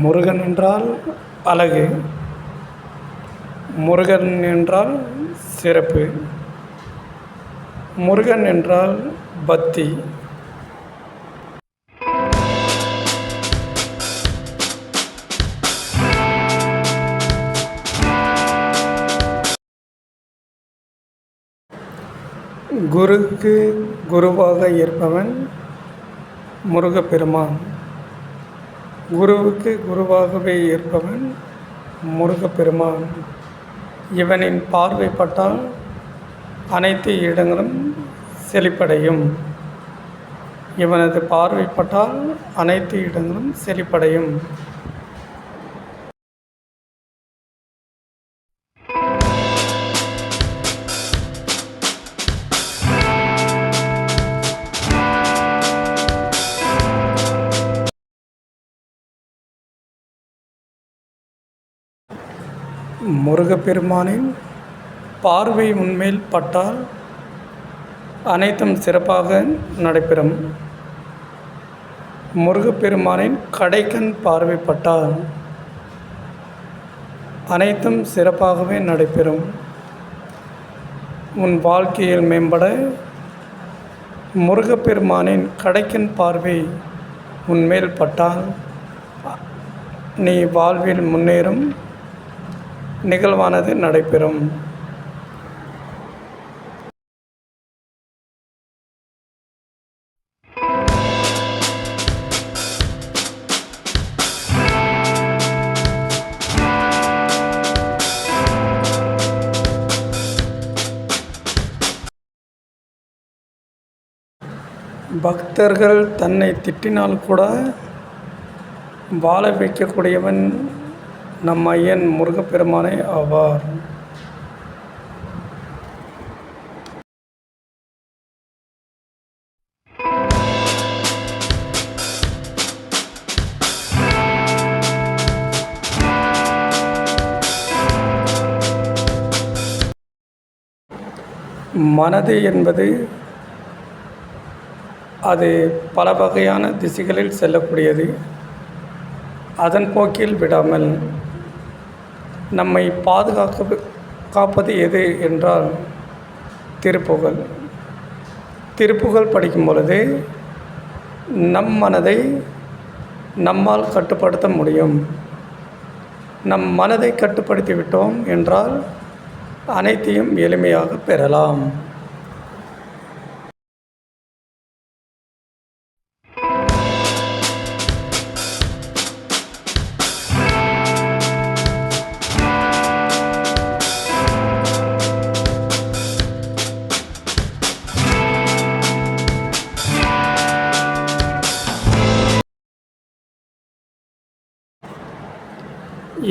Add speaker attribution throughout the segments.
Speaker 1: முருகன் என்றால் அழகு, முருகன் என்றால் சிறப்பு, முருகன் என்றால் பக்தி. குருக்கு குருவாக இருப்பவன் முருகப்பெருமான். குருவுக்கு குருவாகவே இருப்பவன் முருகப்பெருமான். இவனின் பார்வைப்பட்டால் அனைத்து இடங்களும் செழிப்படையும். இவனது பார்வைப்பட்டால் அனைத்து இடங்களும் செழிப்படையும். முருகப்பெருமானின் பார்வை உன்மேல் பட்டால் அனைத்தும் சிறப்பாக நடைபெறும். முருகப்பெருமானின் கடைக்கண் பார்வைப்பட்டால் அனைத்தும் சிறப்பாகவே நடைபெறும். உன் வாழ்க்கையில் மேம்பட முருகப்பெருமானின் கடைக்கண் பார்வை உன்மேல் பட்டால் நீ வாழ்வில் முன்னேறும் நிகழ்வானது நடைபெறும். பக்தர்கள் தன்னை திட்டினால் கூட வாழ வைக்கக்கூடியவன் நம் ஐயன் முருகப்பெருமானே ஆவார். மனது என்பது அது பல வகையான திசைகளில் செல்லக்கூடியது. அதன் போக்கில் விடாமல் நம்மை காப்பது எது என்றால் திருப்புகழ். திருப்புகழ் படிக்கும் பொழுது நம் மனதை நம்மால் கட்டுப்படுத்த முடியும். நம் மனதை கட்டுப்படுத்தி விட்டோம் என்றால் அனைத்தையும் எளிமையாக பெறலாம்.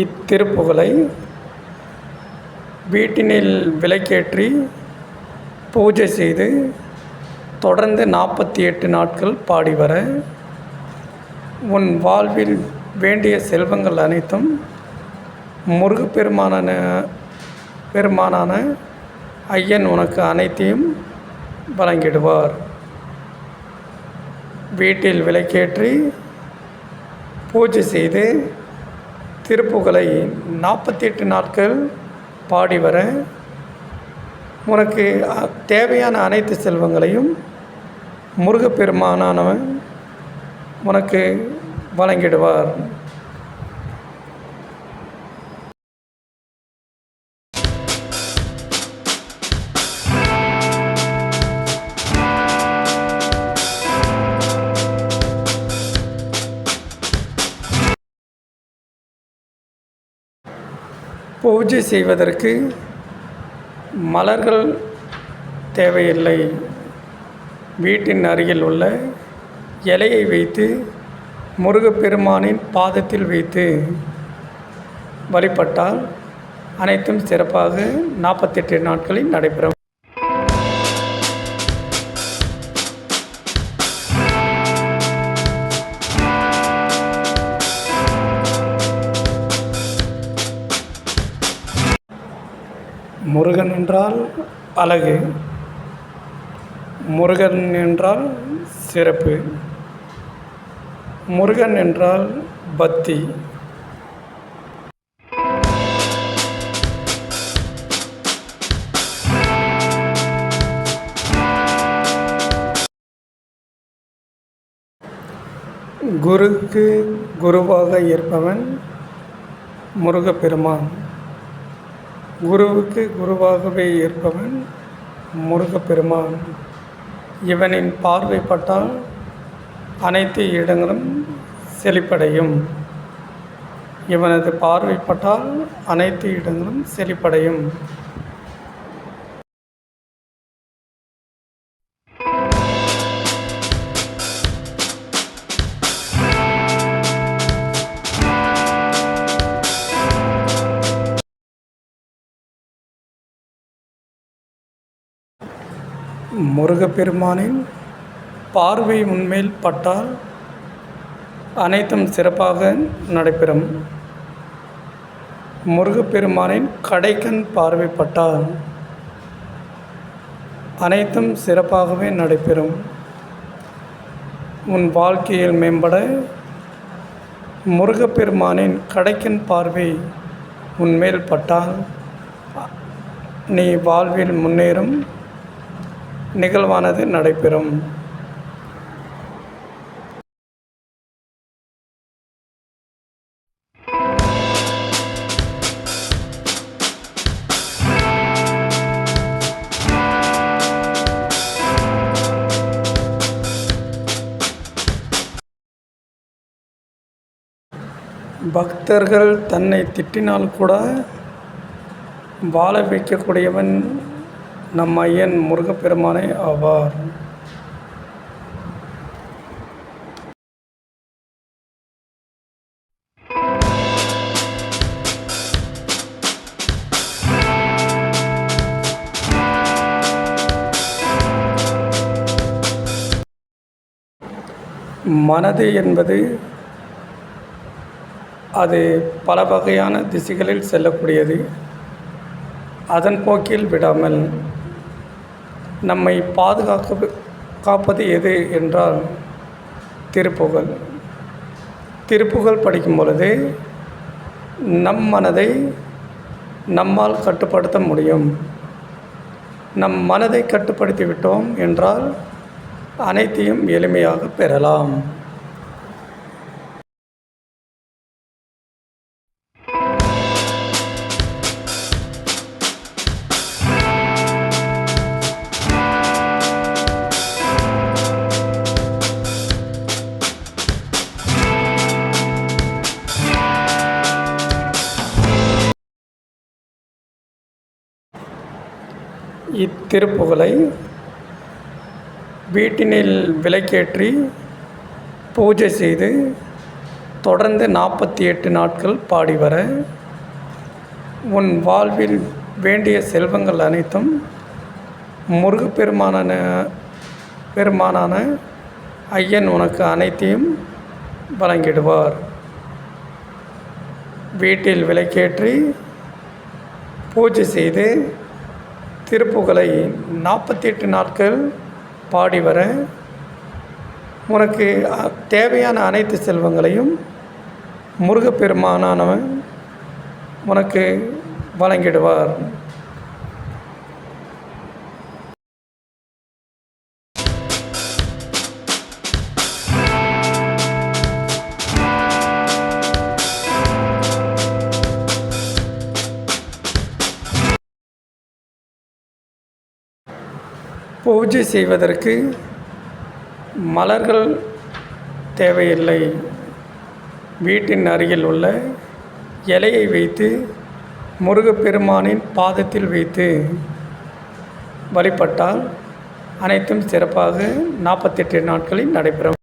Speaker 1: இத்திருப்புகழை வீட்டினில் விளக்கேற்றி பூஜை செய்து தொடர்ந்து 48 நாட்கள் பாடி வர உன் வாழ்வில் வேண்டிய செல்வங்கள் அனைத்தும் முருகப்பெருமானான ஐயன் உனக்கு அனைத்தையும் வழங்கிடுவார். வீட்டில் விளக்கேற்றி பூஜை செய்து திருப்புகழை 48 நாட்கள் பாடி வர உனக்கு தேவையான அனைத்து செல்வங்களையும் முருகப்பெருமானவன் உனக்கு வழங்கிடுவார். பூஜை செய்வதற்கு மலர்கள் தேவையில்லை. வீட்டின் அருகில் உள்ள இலையை வைத்து முருகப்பெருமானின் பாதத்தில் வைத்து வழிபட்டால் அனைத்தும் சிறப்பாக 48 நாட்களில் நடைபெறும். முருகன் என்றால் அழகு, முருகன் என்றால் சிறப்பு, முருகன் என்றால் பக்தி. குருக்கு குருவாக இருப்பவன் முருகப்பெருமான். குருவுக்கு குருவாகவே இருப்பவன் முருகப்பெருமான். இவனின் பார்வைப்பட்டால் அனைத்து இடங்களும் செழிப்படையும். இவனது பார்வைப்பட்டால் அனைத்து இடங்களும் செழிப்படையும். முருகப்பெருமானின் பார்வை உன்மேல் பட்டால் அனைத்தும் சிறப்பாக நடைபெறும். முருகப்பெருமானின் கடைக்கண் பார்வைப்பட்டால் அனைத்தும் சிறப்பாகவே நடைபெறும். உன் வாழ்க்கையில் மேம்பட முருகப்பெருமானின் கடைக்கண் பார்வை உன்மேல் பட்டால் நீ வாழ்வில் முன்னேறும் நிகழ்வானது நடைபெறும். பக்தர்கள் தன்னை திட்டினால் கூட வாழ வைக்கக்கூடியவன் நம் ஐயன் முருகப்பெருமானே ஆவார். மனது என்பது அது பல வகையான திசைகளில் செல்லக்கூடியது. அதன் போக்கில் விடாமல் நம்மை காப்பது எது என்றால் திருப்புகழ். திருப்புகழ் படிக்கும் பொழுது நம் மனதை நம்மால் கட்டுப்படுத்த முடியும். நம் மனதை கட்டுப்படுத்தி விட்டோம் என்றால் அனைத்தையும் எளிமையாக பெறலாம். இத்திருப்புகழை வீட்டினில் விளக்கேற்றி பூஜை செய்து தொடர்ந்து 48 நாட்கள் பாடி வர உன் வாழ்வில் வேண்டிய செல்வங்கள் அனைத்தும் முருகப்பெருமானான ஐயன் உனக்கு அனைத்தையும் வழங்கிடுவார். வீட்டில் விளக்கேற்றி பூஜை செய்து திருப்புகழை 48 நாட்கள் பாடி வர உனக்கு தேவையான அனைத்து செல்வங்களையும் முருகப்பெருமானவன் உனக்கு வழங்கிடுவார். பூஜை செய்வதற்கு மலர்கள் தேவையில்லை. வீட்டின் அருகில் உள்ள இலையை வைத்து முருகப்பெருமானின் பாதத்தில் வைத்து வழிபட்டால் அனைத்தும் சிறப்பாக 48 நாட்களில் நடைபெறும்.